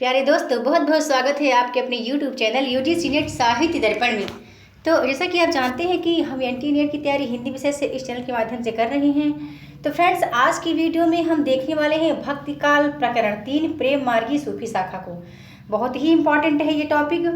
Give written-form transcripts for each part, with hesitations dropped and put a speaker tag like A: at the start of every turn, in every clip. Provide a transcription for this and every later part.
A: प्यारे दोस्तों, बहुत बहुत स्वागत है आपके अपने YouTube चैनल यूजीसी नेट साहित्य दर्पण में। तो जैसा कि आप जानते हैं कि हम एनटी नेट की तैयारी हिंदी विषय से इस चैनल के माध्यम से कर रहे हैं। तो फ्रेंड्स, आज की वीडियो में हम देखने वाले हैं भक्ति काल प्रकरण 3 प्रेम मार्गी सूफी शाखा को। बहुत ही इम्पॉर्टेंट है ये टॉपिक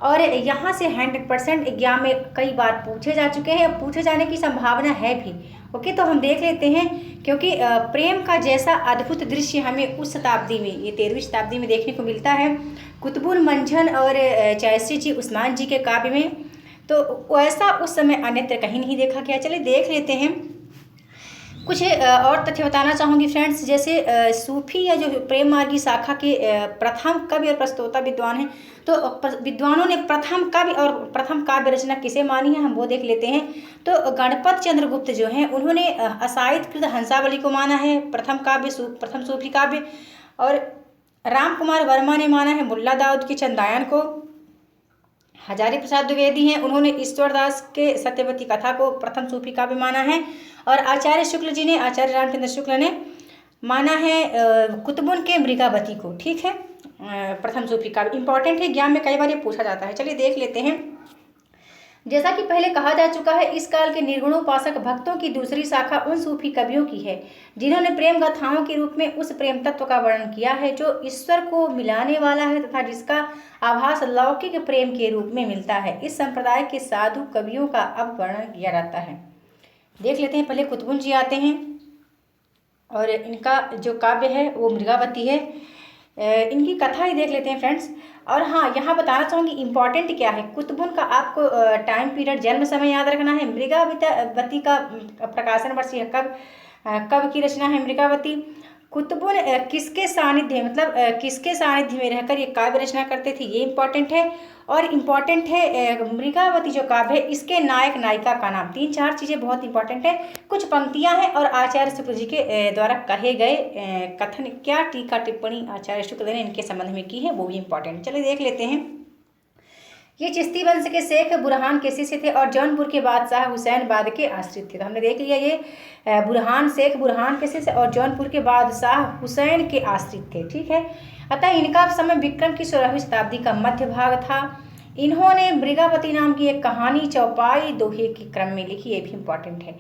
A: और यहाँ से 100% एग्जाम में कई बार पूछे जा चुके हैं, पूछे जाने की संभावना है भी। ओके, तो हम देख लेते हैं, क्योंकि प्रेम का जैसा अद्भुत दृश्य हमें उस शताब्दी में, ये 13वीं शताब्दी में देखने को मिलता है कुतुबुल मंझन और जयश्री जी उस्मान जी के काव्य में, तो वैसा उस समय अन्यत्र कहीं नहीं देखा गया। चलिए देख लेते हैं। कुछ और तथ्य बताना चाहूँगी फ्रेंड्स, जैसे सूफी या जो प्रेम मार्गी शाखा के प्रथम कवि और प्रस्तोता विद्वान हैं, तो विद्वानों ने प्रथम कवि और प्रथम काव्य रचना किसे मानी है, हम वो देख लेते हैं। तो गणपत चंद्रगुप्त जो हैं, उन्होंने असाहित कृत हंसावली को माना है प्रथम काव्य, प्रथम सूफी काव्य। और राम कुमार वर्मा ने माना है मुल्ला दाऊद की चंदायन को। हजारी प्रसाद द्विवेदी हैं, उन्होंने ईश्वरदास के सत्यवती कथा को प्रथम सूफी काव्य माना है। और आचार्य शुक्ल जी ने, आचार्य रामचंद्र शुक्ल ने माना है कुतुबुन के मृगावती को। ठीक है, प्रथम सूफी काव्य इंपॉर्टेंट है, एग्जाम में कई बार ये पूछा जाता है। चलिए देख लेते हैं। जैसा कि पहले कहा जा चुका है, इस काल के निर्गुणोपासक भक्तों की दूसरी शाखा उन सूफी कवियों की है जिन्होंने प्रेम गाथाओं के रूप में उस प्रेम तत्व का वर्णन किया है जो ईश्वर को मिलाने वाला है तथा जिसका आभास लौकिक प्रेम के रूप में मिलता है। इस संप्रदाय के साधु कवियों का अब वर्णन किया जाता है। देख लेते हैं। पहले कुतुबुन जी आते हैं और इनका जो काव्य है वो मृगावती है। इनकी कथा ही देख लेते हैं फ्रेंड्स। और हाँ, यहाँ बताना चाहूँगी इम्पॉर्टेंट क्या है। कुतुबुन का आपको टाइम पीरियड, जन्म समय याद रखना है। मृगावती का प्रकाशन वर्ष कब कब की रचना है मृगावती। कुतुबुन किसके सानिध्य, मतलब किसके सानिध्य में रहकर ये काव्य रचना करते थे, ये इम्पॉर्टेंट है। और इम्पॉर्टेंट है मृगावती जो काव्य है, इसके नायक नायिका का नाम। 3-4 चीज़ें बहुत इंपॉर्टेंट है। कुछ पंक्तियां हैं और आचार्य शुक्ल जी के द्वारा कहे गए कथन, क्या टीका टिप्पणी आचार्य शुक्ल ने इनके संबंध में की है, वो भी इम्पॉर्टेंट। चलिए देख लेते हैं। ये चिश्ती वंश के शेख बुरहान के शिष्य थे और जौनपुर के बादशाह हुसैन बाद के आश्रित थे। तो हमने देख लिया, ये शेख बुरहान के शिष्य और जौनपुर के बादशाह हुसैन के आश्रित थे। ठीक है, अतः इनका समय विक्रम की 16वीं शताब्दी का मध्य भाग था। इन्होंने मृगावती नाम की एक कहानी चौपाई दोहे के क्रम में लिखी, ये भी इम्पॉर्टेंट है,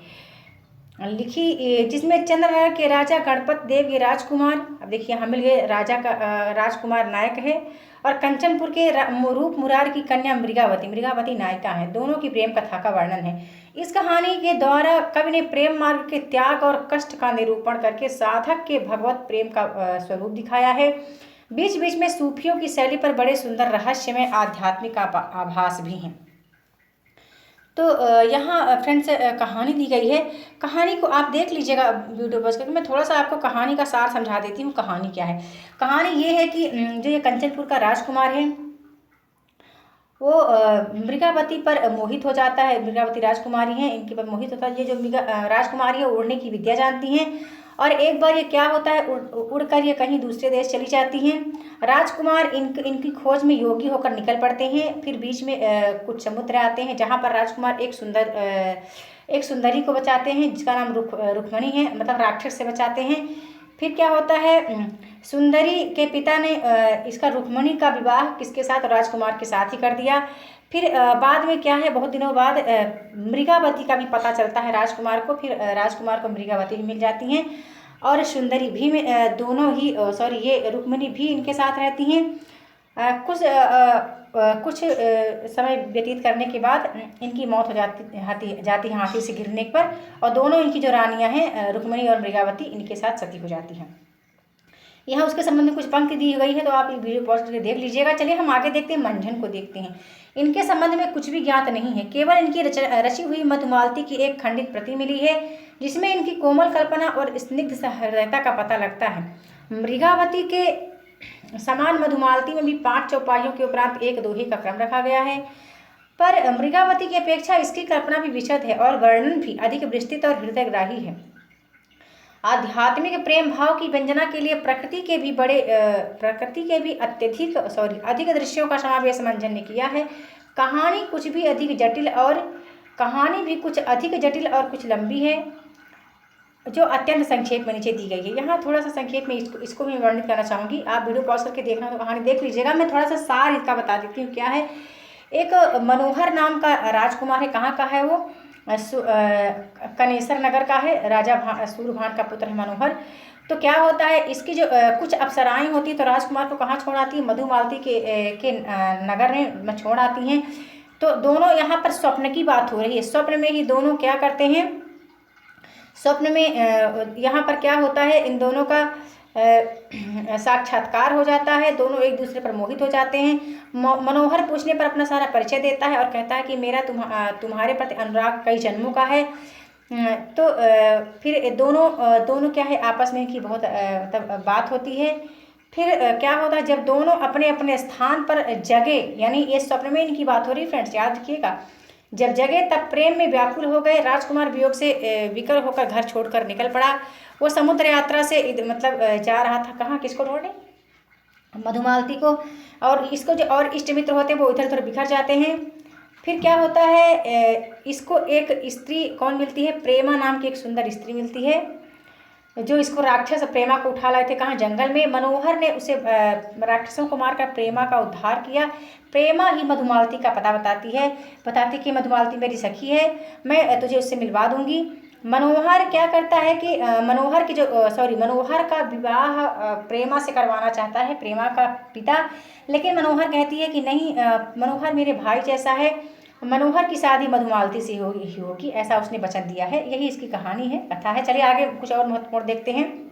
A: लिखी, जिसमें चंद्रनगर के राजा गणपत देव के राजकुमार, अब देखिए यहाँ मिल गए, राजा का राजकुमार नायक है और कंचनपुर के रूप मुरार की कन्या मृगावती नायिका है। दोनों की प्रेम कथा का वर्णन है। इस कहानी के द्वारा कवि ने प्रेम मार्ग के त्याग और कष्ट का निरूपण करके साधक के भगवत प्रेम का स्वरूप दिखाया है। बीच बीच में सूफियों की शैली पर बड़े सुंदर रहस्य में आध्यात्मिक आभास भी हैं। तो यहाँ फ्रेंड्स कहानी दी गई है। कहानी को आप देख लीजिएगा वीडियो पॉज करके। मैं थोड़ा सा आपको कहानी का सार समझा देती हूँ। कहानी क्या है। कहानी ये है कि जो ये कंचनपुर का राजकुमार है, वो मृगावती पर मोहित हो जाता है। मृगावती राजकुमारी हैं, इनके पर मोहित होता है। ये जो राजकुमारी है, उड़ने की विद्या जानती हैं और एक बार ये क्या होता है, उड़कर ये कहीं दूसरे देश चली जाती हैं। राजकुमार इनकी खोज में योगी होकर निकल पड़ते हैं। फिर बीच में कुछ समुद्र आते हैं जहाँ पर राजकुमार एक सुंदरी को बचाते हैं जिसका नाम रुक्मणी है, मतलब राक्षस से बचाते हैं। फिर क्या होता है, सुंदरी के पिता ने इसका रुक्मणी का विवाह किसके साथ, राजकुमार के साथ ही कर दिया। फिर बाद में क्या है, बहुत दिनों बाद मृगावती का भी पता चलता है राजकुमार को। फिर राजकुमार को मृगावती भी मिल जाती हैं और सुंदरी भी दोनों ही ये रुक्मिणी भी इनके साथ रहती हैं। कुछ समय व्यतीत करने के बाद इनकी मौत हो जाती है हाथी से गिरने पर, और दोनों इनकी जो रानियां हैं रुक्मिणी और मृगावती, इनके साथ सती हो जाती हैं। यहाँ उसके संबंध में कुछ पंक्ति दी गई है, तो आप ये वीडियो पॉज करके देख लीजिएगा। चलिए हम आगे देखते हैं, मंझन को देखते हैं। इनके संबंध में कुछ भी ज्ञात नहीं है, केवल इनकी रची हुई मधुमालती की एक खंडित प्रति मिली है जिसमें इनकी कोमल कल्पना और स्निग्ध हृदयता का पता लगता है। मृगावती के समान मधुमालती में भी 5 चौपाइयों के उपरांत एक दोहे का क्रम रखा गया है, पर मृगावती की अपेक्षा इसकी कल्पना भी विशद है और वर्णन भी अधिक विस्तृत और हृदयग्राही है। आध्यात्मिक प्रेम भाव की व्यंजना के लिए प्रकृति के भी अधिक दृश्यों का समावेश मंझन ने किया है। कहानी भी कुछ अधिक जटिल और कुछ लंबी है। जो अत्यंत संक्षेप में नीचे दी गई है। यहाँ थोड़ा सा संक्षेप में इसको भी वर्णित करना चाहूँगी। आप वीडियो पॉज करके देखना तो कहानी देख लीजिएगा। मैं थोड़ा सा सार इसका बता देती हूँ क्या है। एक मनोहर नाम का राजकुमार है। कहाँ का है वो? कनेसर नगर का है। राजा सूर्यभान का पुत्र है मनोहर। तो क्या होता है, इसकी जो कुछ अप्सराएं होती हैं तो राजकुमार को कहाँ छोड़ आती है? मधुमालती के नगर में छोड़ आती हैं। तो दोनों यहाँ पर स्वप्न की बात हो रही है। स्वप्न में ही दोनों क्या करते हैं? स्वप्न में यहाँ पर क्या होता है, इन दोनों का साक्षात्कार हो जाता है। दोनों एक दूसरे पर मोहित हो जाते हैं। मनोहर पूछने पर अपना सारा परिचय देता है और कहता है कि मेरा तुम्हारे प्रति अनुराग कई जन्मों का है। तो फिर दोनों क्या है, आपस में की बहुत मतलब बात होती है। फिर क्या होता है, जब दोनों अपने अपने स्थान पर जगे, यानी ये स्वप्न में इनकी बात हो रही फ्रेंड्स, याद रखिएगा। जब जगे तब प्रेम में व्याकुल हो गए। राजकुमार वियोग से विकल होकर घर छोड़कर निकल पड़ा। वो समुद्र यात्रा से मतलब जा रहा था। कहाँ? किसको ढूंढने? मधुमालती को। और इसको जो और इष्ट मित्र होते हैं वो इधर उधर बिखर जाते हैं। फिर क्या होता है, इसको एक स्त्री कौन मिलती है? प्रेमा नाम की एक सुंदर स्त्री मिलती है, जो इसको राक्षस प्रेमा को उठा लाए थे। कहाँ? जंगल में। मनोहर ने उसे राक्षसों को मारकर प्रेमा का उद्धार किया। प्रेमा ही मधुमालती का पता बताती कि मधुमालती मेरी सखी है, मैं तुझे उससे मिलवा दूंगी। मनोहर क्या करता है कि मनोहर का विवाह प्रेमा से करवाना चाहता है, प्रेमा का पिता। लेकिन मनोहर कहती है कि नहीं, मनोहर मेरे भाई जैसा है, मनोहर की शादी मधुमालती से होगी, ऐसा उसने वचन दिया है। यही इसकी कहानी है, कथा है। चलिए आगे कुछ और महत्वपूर्ण देखते हैं।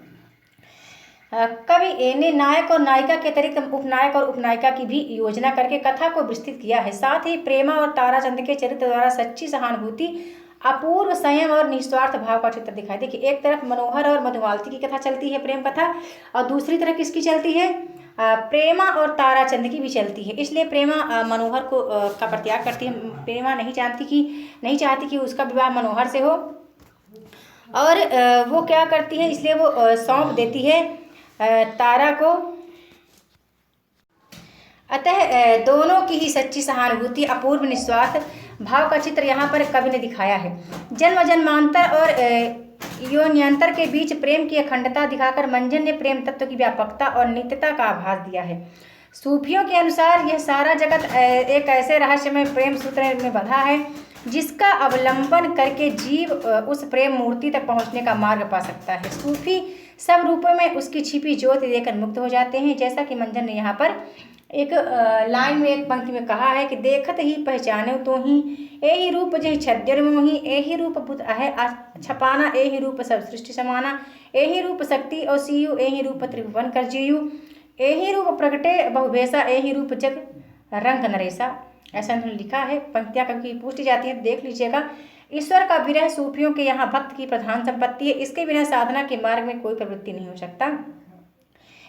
A: कवि ने नायक और नायिका के अतिरिक्त उपनायक और उपनायिका की भी योजना करके कथा को विस्तृत किया है। साथ ही प्रेमा और ताराचंद के चरित्र द्वारा सच्ची सहानुभूति, अपूर्व संयम और निस्वार्थ भाव का चित्र दिखाई। देखिए, एक तरफ मनोहर और मधुमालती की कथा चलती है, प्रेम कथा, और दूसरी तरफ किसकी चलती है? प्रेमा और ताराचंद की भी चलती है। इसलिए प्रेमा मनोहर को का परित्याग करती है। प्रेमा नहीं चाहती कि उसका विवाह मनोहर से हो, और वो क्या करती है, इसलिए वो सौंप देती है तारा को। अतः दोनों की ही सच्ची सहानुभूति, अपूर्व निस्वार्थ भाव का चित्र यहाँ पर कवि ने दिखाया है। जन्म जन्मांतर और योन्यंतर के बीच प्रेम की अखंडता दिखाकर मंजन ने प्रेम तत्व की व्यापकता और नित्यता का आभास दिया है। सूफियों के अनुसार यह सारा जगत एक ऐसे रहस्यमय प्रेम सूत्र में बंधा है जिसका अवलंबन करके जीव उस प्रेम मूर्ति तक पहुँचने का मार्ग पा सकता है। सूफी सब रूपों में उसकी छिपी ज्योति देकर मुक्त हो जाते हैं। जैसा कि मंजन ने यहाँ पर एक लाइन में, एक पंक्ति में कहा है कि देखत ही पहचाने तो ही, एही रूप जही छद्यर मोही, एही रूप बुत अहे छपाना, एही रूप सब सृष्टि समाना, एही रूप शक्ति और सीयु, एही रूप त्रिभुवन कर जीयु, एही रूप प्रगटे बहुभेसा, एही रूप जग रंग नरेसा। ऐसा उन्होंने लिखा है। पंक्तियाँ कभी पूछी जाती है, देख लीजिएगा। ईश्वर का विरह सूफियों के यहाँ भक्त की प्रधान संपत्ति है। इसके बिना साधना के मार्ग में कोई प्रवृत्ति नहीं हो सकता।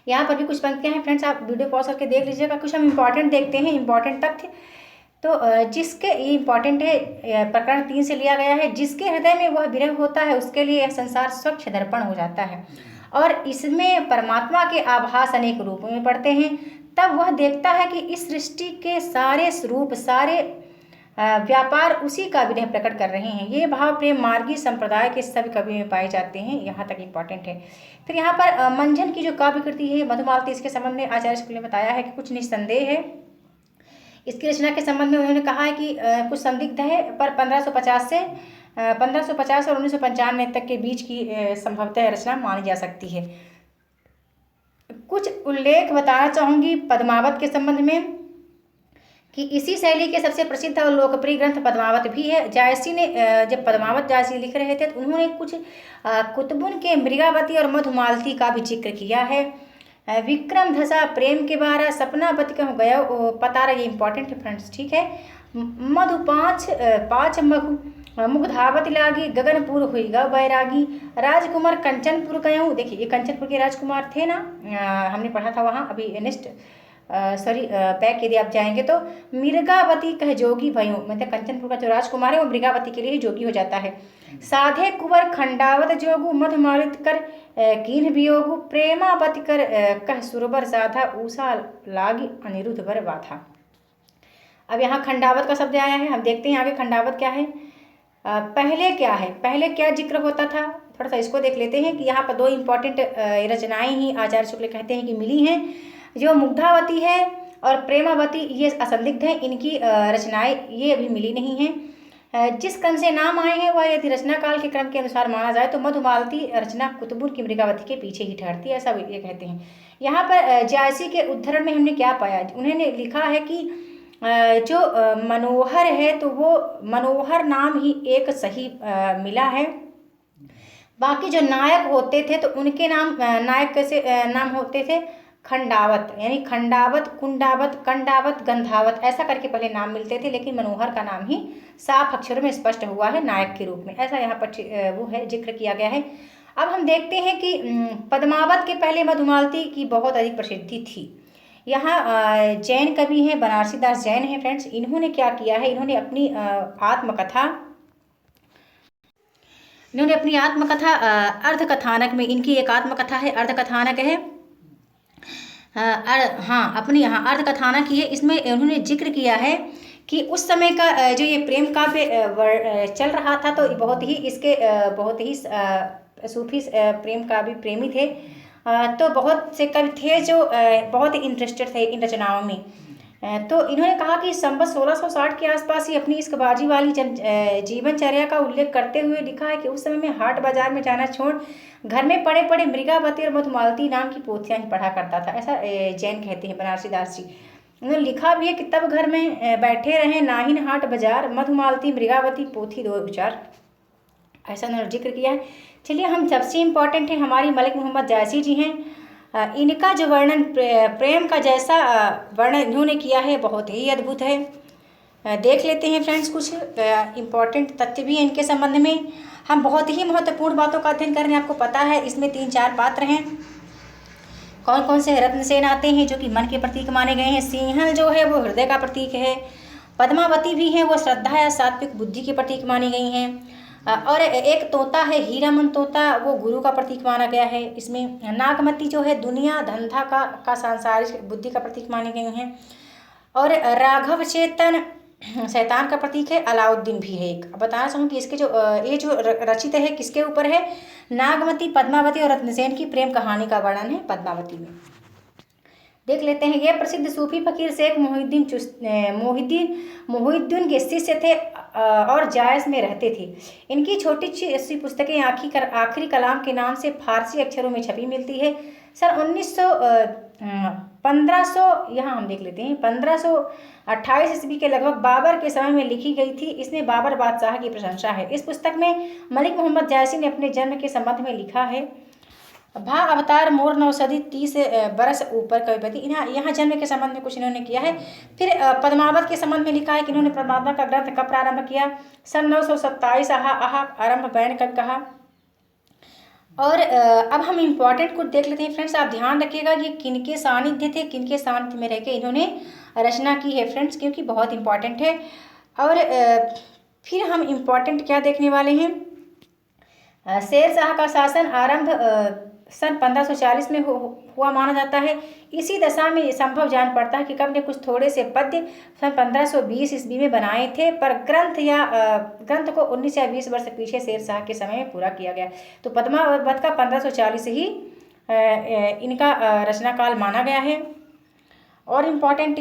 A: यहाँ पर भी कुछ पंक्तियाँ हैं फ्रेंड्स, आप वीडियो पॉज करके देख लीजिएगा। कुछ हम इम्पॉर्टेंट देखते हैं, इम्पॉर्टेंट तथ्य। तो जिसके, ये इम्पॉर्टेंट है, प्रकरण 3 से लिया गया है। जिसके हृदय में वह विरह होता है उसके लिए यह संसार स्वच्छ दर्पण हो जाता है और इसमें परमात्मा के आभास अनेक रूपों में पड़ते हैं। तब वह देखता है कि इस सृष्टि के सारे स्वरूप, सारे व्यापार उसी का विरह प्रकट कर रहे हैं। ये भाव प्रेम मार्गी संप्रदाय के सभी कवियों में पाए जाते हैं। यहाँ तक इम्पॉर्टेंट है। फिर यहाँ पर मंजन की जो काव्य कृति है मधुमालती, इसके संबंध में आचार्य शुक्ल ने बताया है कि कुछ निस्संदेह है। इसकी रचना के संबंध में उन्होंने कहा है कि कुछ संदिग्ध है, पर 1550 और 1995 तक के बीच की संभवतः रचना मानी जा सकती है। कुछ उल्लेख बताना चाहूँगी पद्मावत के संबंध में कि इसी शैली के सबसे प्रसिद्ध और लोकप्रिय ग्रंथ पद्मावत भी है। जायसी ने जब पद्मावत जायसी लिख रहे थे तो उन्होंने कुछ कुतुबुन के मृगावती और मधुमालती का भी जिक्र किया है। विक्रम धसा प्रेम के बारा, सपना बत कहूँ गया पतारा, ये इंपॉर्टेंट है फ्रेंड्स, ठीक है। मधु पाँच मुख धावत लागी, गगनपुर हुई ग बैरागी, राजकुमार कंचनपुर गयूँ। देखिए, ये कंचनपुर के राजकुमार थे ना, हमने पढ़ा था वहाँ। अभी नेक्स्ट बैक यदि आप जाएंगे तो मृगावती कह जोगी भयूँ, मतलब कंचनपुर का जो राजकुमार है वो मृगावती के लिए जोगी हो जाता है। साधे कुंवर खंडावत जोगु, मधुमालित कर कीन वियोगु, प्रेमावती कर कह सुरबर साधा, ऊषा लागी अनिरुद्ध बर बाधा। अब यहाँ खंडावत का शब्द आया है, हम देखते हैं आगे खंडावत क्या है। पहले क्या है, पहले क्या जिक्र होता था थोड़ा सा इसको देख लेते हैं कि यहाँ पर 2 इम्पॉर्टेंट रचनाएं ही आचार्य शुक्ल कहते हैं कि मिली हैं। जो मुग्धावती है और प्रेमावती ये असंदिग्ध हैं, इनकी रचनाएं ये अभी मिली नहीं हैं। जिस क्रम से नाम आए हैं वह यदि रचना काल के क्रम के अनुसार माना जाए तो मधुमालती रचना कुतुबुल की मृगावती के पीछे ही ठहरती है, ऐसा ये कहते हैं। यहाँ पर जायसी के उद्धरण में हमने क्या पाया, उन्होंने लिखा है कि जो मनोहर है तो वो मनोहर नाम ही एक सही मिला है। बाकी जो नायक होते थे तो उनके नाम नायक कैसे नाम होते थे, खंडावत, यानी खंडावत, कुंडावत, कंडावत, गंधावत, ऐसा करके पहले नाम मिलते थे, लेकिन मनोहर का नाम ही साफ अक्षरों में स्पष्ट हुआ है नायक के रूप में, ऐसा यहाँ पर वो है जिक्र किया गया है। अब हम देखते हैं कि पद्मावत के पहले मधुमालती की बहुत अधिक प्रसिद्धि थी। यहाँ जैन कवि हैं बनारसी दास जैन हैं फ्रेंड्स, इन्होंने क्या किया है, इन्होंने अपनी आत्मकथा अर्धकथानक में, इनकी एक आत्मकथा है अर्धकथानक है, अपनी यहाँ अर्धकथानक की है, इसमें उन्होंने जिक्र किया है कि उस समय का जो ये प्रेम काव्य चल रहा था तो बहुत ही सूफी प्रेम काव्य प्रेमी थे, तो बहुत से कवि थे जो बहुत ही इंटरेस्टेड थे इन रचनाओं में। तो इन्होंने कहा कि संवत 1660 के आसपास ही अपनी इश्कबाजी वाली जीवनचर्या का उल्लेख करते हुए लिखा है कि उस समय में हाट बाजार में जाना छोड़ घर में पड़े पड़े मृगावती और मधुमालती नाम की पोथियां ही पढ़ा करता था, ऐसा जैन कहते हैं बनारसी दास जी। उन्होंने लिखा भी है कि तब घर में बैठे रहे नाहिन हाट बाजार, मधुमालती मृगावती पोथी 2 विचार, ऐसा उन्होंने जिक्र किया है। चलिए हम सबसे इम्पॉर्टेंट है हमारी मलिक मोहम्मद जायसी जी हैं, इनका जो वर्णन प्रेम का जैसा वर्णन इन्होंने किया है बहुत ही अद्भुत है। देख लेते हैं फ्रेंड्स, कुछ इम्पॉर्टेंट तथ्य भी हैं इनके संबंध में। हम बहुत ही महत्वपूर्ण बातों का अध्ययन कर रहे हैं, आपको पता है इसमें 3-4 पात्र हैं। कौन कौन से? रत्नसेन आते हैं जो कि मन के प्रतीक माने गए हैं, सिंहल जो है वो हृदय का प्रतीक है, पद्मावती भी हैं वो श्रद्धा या सात्विक बुद्धि के प्रतीक मानी गई हैं, और एक तोता है हीरामन तोता, वो गुरु का प्रतीक माना गया है इसमें। नागमती जो है दुनिया धंधा का सांसारिक बुद्धि का प्रतीक माने गए हैं, और राघव चेतन शैतान का प्रतीक है। अलाउद्दीन भी है एक। बताना चाहूँ कि इसके जो ये जो रचित है किसके ऊपर है? नागमती, पद्मावती और रत्नसेन की प्रेम कहानी का वर्णन है पद्मावती में। देख लेते हैं, ये प्रसिद्ध सूफी फकीर शेख मोहिउद्दीन के शिष्य थे और जायस में रहते थे। इनकी छोटी सी पुस्तकें आखिरी कलाम के नाम से फारसी अक्षरों में छपी मिलती है। सन 1500 यहाँ हम देख लेते हैं 1528 ईस्वी के लगभग बाबर के समय में लिखी गई थी। इसमें बाबर बादशाह की प्रशंसा है। इस पुस्तक में मलिक मोहम्मद जायसी ने अपने जन्म के संबंध में लिखा है। भा अवतार मोर नौसदी 30 बरस ऊपर कविपति, यहाँ जन्म के संबंध में कुछ इन्होंने किया है। फिर पद्मावत के संबंध में लिखा है कि इन्होंने पद्मावत का ग्रंथ कब प्रारंभ किया? सन 927 आरंभ बैन कब कहा। और अब हम इम्पॉर्टेंट कुछ देख लेते हैं फ्रेंड्स। आप ध्यान रखिएगा ये किनके सानिध्य थे, किनके सानिध्य में रह के इन्होंने रचना की है फ्रेंड्स, क्योंकि बहुत इंपॉर्टेंट है। और फिर हम इम्पॉर्टेंट क्या देखने वाले हैं? शेर शाह का शासन आरंभ सन 1540 में हुआ माना जाता है। इसी दशा में ये संभव जान पड़ता है कि कवि ने कुछ थोड़े से पद्य सन 1520 ईस्वी में बनाए थे, पर ग्रंथ को 19 या 20 वर्ष पीछे शेर शाह के समय में पूरा किया गया। तो पद्मावत का 1540 ही इनका रचना काल माना गया है। और इम्पॉर्टेंट